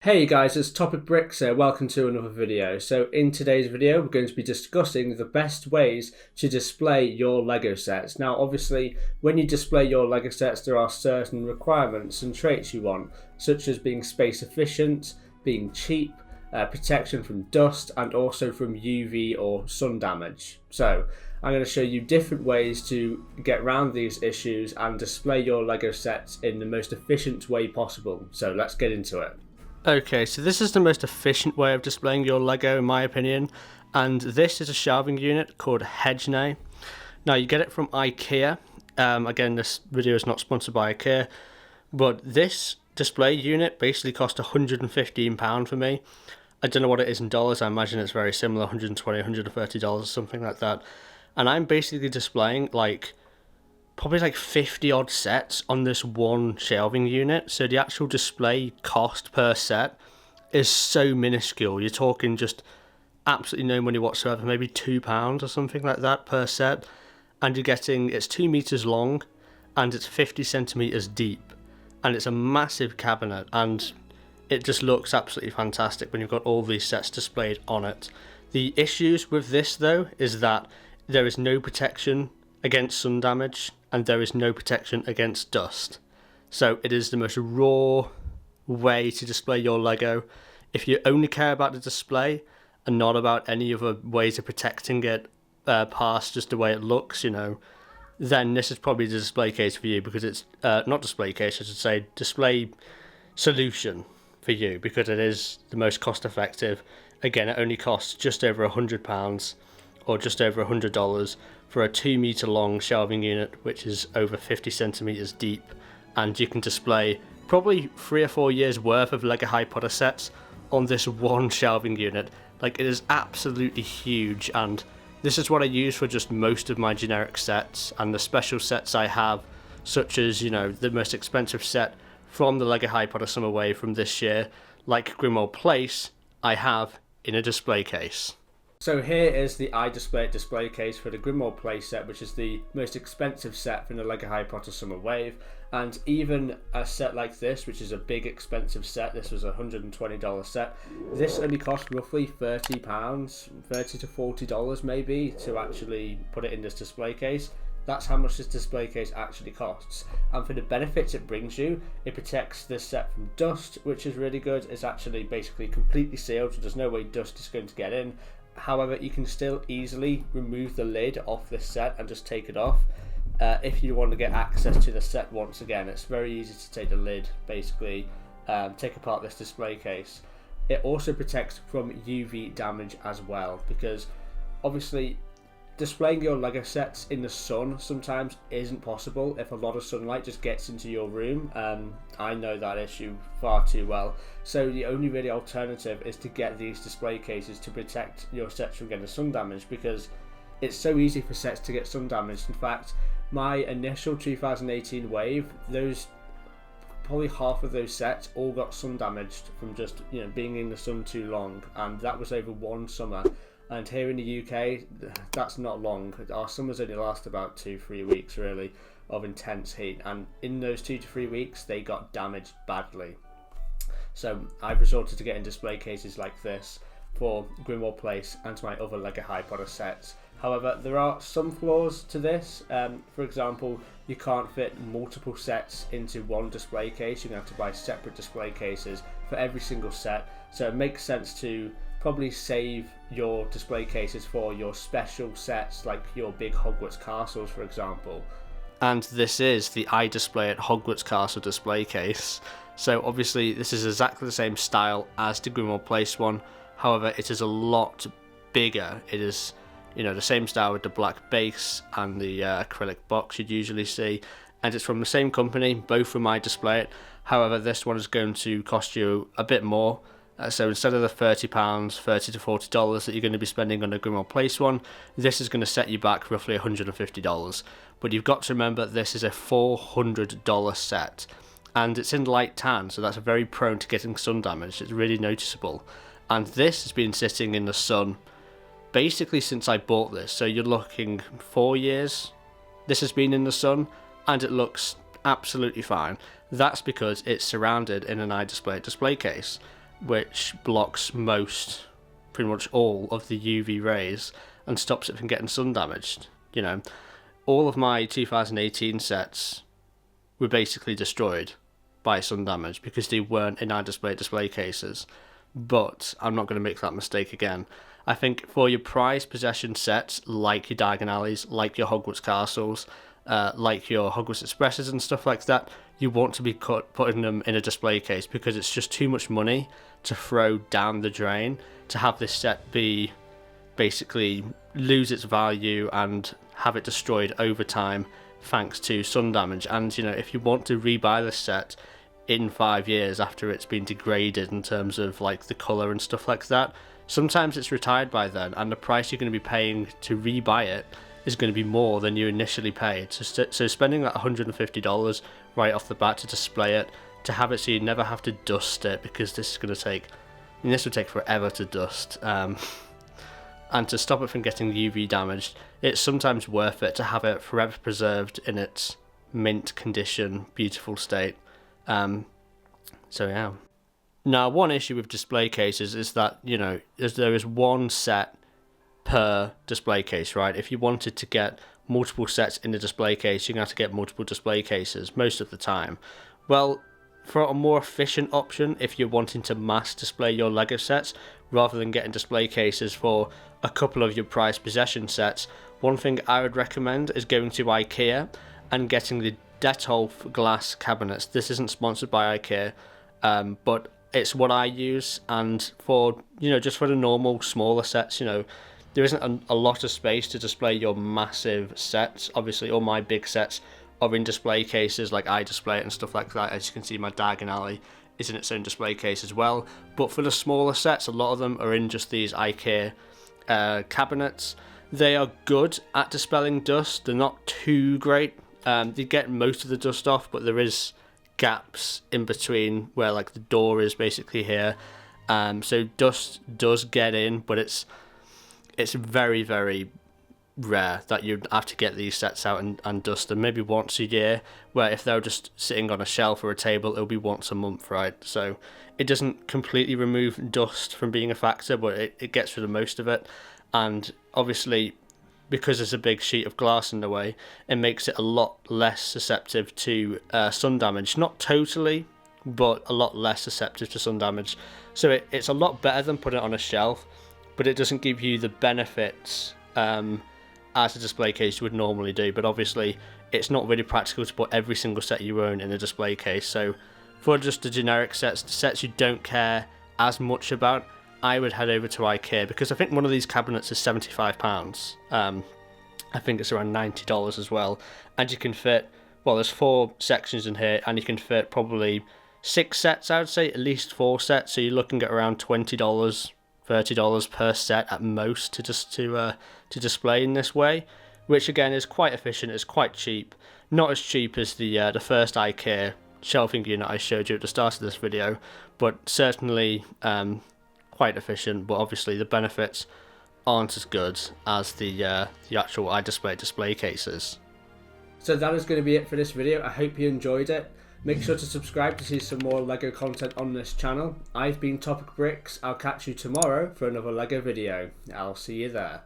Hey guys, it's TopicBricks here. Welcome to another video. So in today's video, we're going to be discussing the best ways to display your Lego sets. Now, obviously, when you display your Lego sets, there are certain requirements and traits you want, such as being space efficient, being cheap, protection from dust, and also from UV or sun damage. So I'm going to show you different ways to get around these issues and display your Lego sets in the most efficient way possible. So let's get into it. Okay, so this is the most efficient way of displaying your Lego in my opinion, and this is a shelving unit called HERE. Now you get it from IKEA. Again, this video is not sponsored by IKEA, but this display unit basically cost £115 for me. I don't know what it is in dollars, I imagine it's very similar, $120, $130, something like that. And I'm basically displaying probably like 50 odd sets on this one shelving unit, so the actual display cost per set is so minuscule. You're talking just absolutely no money whatsoever, maybe £2 or something like that per set, and you're getting, it's 2 meters long and it's 50 centimeters deep, and it's a massive cabinet, and it just looks absolutely fantastic when you've got all these sets displayed on it. The issues with this though is that there is no protection against sun damage, and there is no protection against dust. So it is the most raw way to display your Lego. If you only care about the display and not about any other ways of protecting it past just the way it looks, then this is probably the display case for you, because it's not display case, I should say, display solution for you, because it is the most cost effective. Again, it only costs just over £100 or just over $100 for a 2 meter long shelving unit, which is over 50 centimeters deep, and you can display probably 3 or 4 years worth of Lego Harry Potter sets on this one shelving unit. Like, it is absolutely huge, and this is what I use for just most of my generic sets, and the special sets I have, such as, the most expensive set from the Lego Harry Potter Summer Wave from this year, like Grimmauld Place, I have in a display case. So here is the display case for the Grimmauld Place set, which is the most expensive set from the Lego Harry Potter Summer Wave. And even a set like this, which is a big expensive set, this was a $120 set, this only cost roughly £30, $30 to $40 maybe, to actually put it in this display case. That's how much this display case actually costs. And for the benefits it brings you, it protects this set from dust, which is really good. It's actually basically completely sealed, so there's no way dust is going to get in. However, you can still easily remove the lid off this set and just take it off. If you want to get access to the set once again, it's very easy to take the lid, basically take apart this display case. It also protects from UV damage as well, because obviously displaying your Lego sets in the sun sometimes isn't possible if a lot of sunlight just gets into your room. I know that issue far too well. So the only really alternative is to get these display cases to protect your sets from getting sun damage, because it's so easy for sets to get sun damaged. In fact, my initial 2018 wave, probably half of those sets all got sun damaged from just being in the sun too long, and that was over one summer. And here in the UK, that's not long. Our summers only last about 2-3 weeks really of intense heat, and in those 2 to 3 weeks they got damaged badly. So I've resorted to getting display cases like this for Grimmauld Place and my other Lego Harry Potter sets. However, there are some flaws to this. For example, you can't fit multiple sets into one display case. You're going to have to buy separate display cases for every single set. So it makes sense to probably save your display cases for your special sets, like your big Hogwarts castles, for example. And this is the I Display at Hogwarts Castle display case. So obviously this is exactly the same style as the Grimmauld Place one. However, it is a lot bigger. It is, the same style with the black base and the acrylic box you'd usually see. And it's from the same company, both from I Display It. However, this one is going to cost you a bit more. So instead of the £30, $30 to $40 that you're going to be spending on the Grimmauld Place one, this is going to set you back roughly $150. But you've got to remember this is a $400 set, and it's in light tan, so that's very prone to getting sun damage. It's really noticeable. And this has been sitting in the sun basically since I bought this, so you're looking 4 years this has been in the sun, and it looks absolutely fine. That's because it's surrounded in an iDisplay display case. which blocks pretty much all of the UV rays and stops it from getting sun damaged. You know, all of my 2018 sets were basically destroyed by sun damage because they weren't in our display cases. But I'm not going to make that mistake again. I think for your prized possession sets, like your Diagon Alleys, like your Hogwarts Castles, like your Hogwarts Expresses and stuff like that, you want to be putting them in a display case, because it's just too much money to throw down the drain to have this set be basically lose its value and have it destroyed over time thanks to sun damage. And you know, if you want to rebuy this set in 5 years after it's been degraded in terms of like the colour and stuff like that, sometimes it's retired by then, and the price you're going to be paying to rebuy it is going to be more than you initially paid. So spending that $150 right off the bat to display it, to have it so you never have to dust it, because this is going to take, this will take forever to dust, and to stop it from getting UV damaged, it's sometimes worth it to have it forever preserved in its mint condition, beautiful state. So yeah. Now, one issue with display cases is that, you know, there is one set per display case, right? If you wanted to get multiple sets in the display case, you're going to have to get multiple display cases most of the time. Well, for a more efficient option, if you're wanting to mass display your LEGO sets, rather than getting display cases for a couple of your prized possession sets, one thing I would recommend is going to IKEA and getting the Detolf glass cabinets. This isn't sponsored by IKEA, but it's what I use, and for, you know, just for the normal smaller sets, you know, there isn't a lot of space to display your massive sets. Obviously, all my big sets are in display cases, like I display it and stuff like that. As you can see, my Diagon Alley is in its own display case as well. But for the smaller sets, a lot of them are in just these IKEA cabinets. They are good at dispelling dust. They're not too great. They get most of the dust off, but there is gaps in between where like the door is basically here. So dust does get in, but it's very, very rare that you'd have to get these sets out and dust them. Maybe once a year, where if they're just sitting on a shelf or a table, it'll be once a month, right? So it doesn't completely remove dust from being a factor, but it gets rid of most of it. And obviously, because there's a big sheet of glass in the way, it makes it a lot less susceptible to sun damage. Not totally, but a lot less susceptible to sun damage. So it's a lot better than putting it on a shelf, but it doesn't give you the benefits as a display case would normally do. But obviously, it's not really practical to put every single set you own in a display case. So for just the generic sets, the sets you don't care as much about, I would head over to IKEA, because I think one of these cabinets is £75. I think it's around $90 as well. And you can fit, well, there's 4 sections in here, and you can fit probably 6 sets, I would say, at least 4 sets. So you're looking at around $20, $30 per set at most to display in this way, which again is quite efficient. It's quite cheap, not as cheap as the first IKEA shelving unit I showed you at the start of this video, but certainly quite efficient. But obviously the benefits aren't as good as the actual iDisplay display cases. So that is going to be it for this video. I hope you enjoyed it. Make sure to subscribe to see some more LEGO content on this channel. I've been TopicBricks. I'll catch you tomorrow for another LEGO video. I'll see you there.